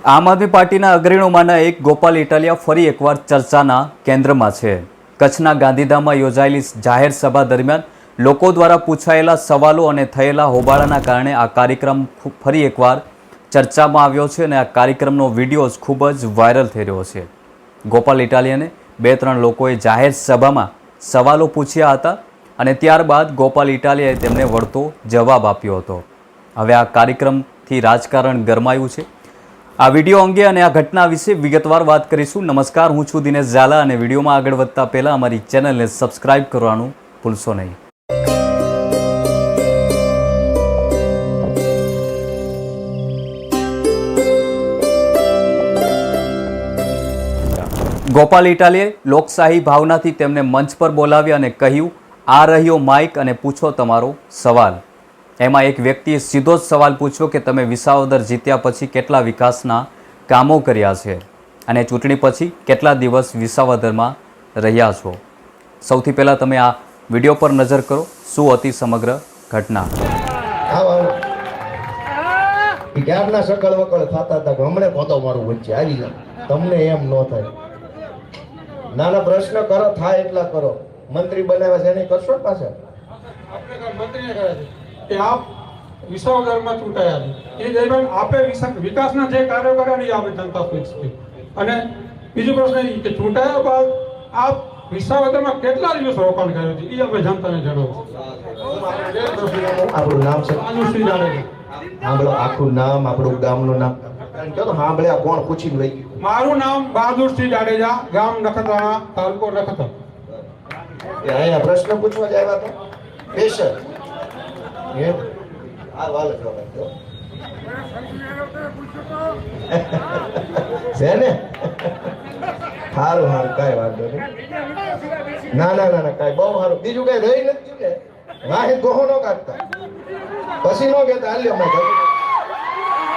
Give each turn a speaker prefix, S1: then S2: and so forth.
S1: આમ આદમી પાર્ટીના અગ્રણીઓમાંના એક ગોપાલ ઇટાલિયા ફરી એકવાર ચર્ચાના કેન્દ્રમાં છે. કચ્છના ગાંધીધામમાં યોજાયેલી જાહેર સભા દરમિયાન લોકો દ્વારા પૂછાયેલા સવાલો અને થયેલા હોબાળાના કારણે આ કાર્યક્રમ ફરી એકવાર ચર્ચામાં આવ્યો છે અને આ કાર્યક્રમનો વિડીયો ખૂબ જ વાયરલ થઈ રહ્યો છે. ગોપાલ ઇટાલિયાને 2-3 લોકોએ જાહેર સભામાં સવાલો પૂછ્યા હતા અને ત્યારબાદ ગોપાલ ઇટાલિયાએ તેમને વળતો જવાબ આપ્યો હતો. હવે આ કાર્યક્રમથી રાજકારણ ગરમાયું છે. આ વિડીયો અંગે અને આ ઘટના વિશે વિગતવાર વાત કરીશું. નમસ્કાર, હું છું દિનેશ ઝાલા અને વિડીયોમાં આગળ વધતા પહેલાં અમારી ચેનલને સબસ્ક્રાઇબ કરવાનું ભૂલશો નહીં. ગોપાલ ઇટાલિયાએ લોકશાહી ભાવનાથી તેમને મંચ પર બોલાવ્યા અને કહ્યું, આ રહ્યો માઇક અને પૂછો તમારો સવાલ. એમાં એક વ્યક્તિએ સીધો જ સવાલ પૂછ્યો કે તમે વિસાવદર જીત્યા પછી કેટલા વિકાસના કામો કર્યા છે અને ચૂંટણી પછી કેટલા દિવસ વિસાવદરમાં રહ્યા છો. સૌથી પહેલાં તમે આ વિડીયો પર નજર કરો. શું હતી સમગ્ર ઘટના?
S2: ક્યારના સકળ વકળ થતા હતા, હમણે પોતો મારું વચ્ચે આવી જાય, તમને એમ ન થાય. નાના પ્રશ્ન કરો, થાય એટલા કરો. મંત્રી બનાવ્યા છે એને કરશો પાછા?
S3: આપણે મંત્રીને કરે છે કે આપ વિસાવદરમાં ચૂંટાયા છે, એ દરમિયાન આપે વિકાસના જે કાર્યો કર્યા ને એ આપણે જનતા પૂછશે. અને બીજો પ્રશ્ન એ કે ચૂંટાયા બાદ આપ વિસાવદરમાં કેટલા દિવસ રોકાણ કર્યું છે એ આપણે જનતાને જણાવો.
S2: આપણું નામ છે
S3: આનુશ્રી જાડેજા.
S2: સાંભળો આખું નામ, આપણું ગામનું નામ કહો તો સાંભળ્યા કોણ પૂછીને વઈ ગયું.
S3: મારું નામ બહાદુરસિંહ જાડેજા, ગામ નખત્રાણા, તાલુકો નખત્રાણા.
S2: અહીંયા પ્રશ્ન પૂછવા જ આવ્યા હતા પેશર આ વાલ છે ને. સારું સારું, કઈ વાંધો નહીં. ના ના ના ના, કઈ બહુ સારું. બીજું કઈ રહી નથી ને, વાહે ગોહો નો કાઢતા પછી નો કહેતા હાલ્યો મેં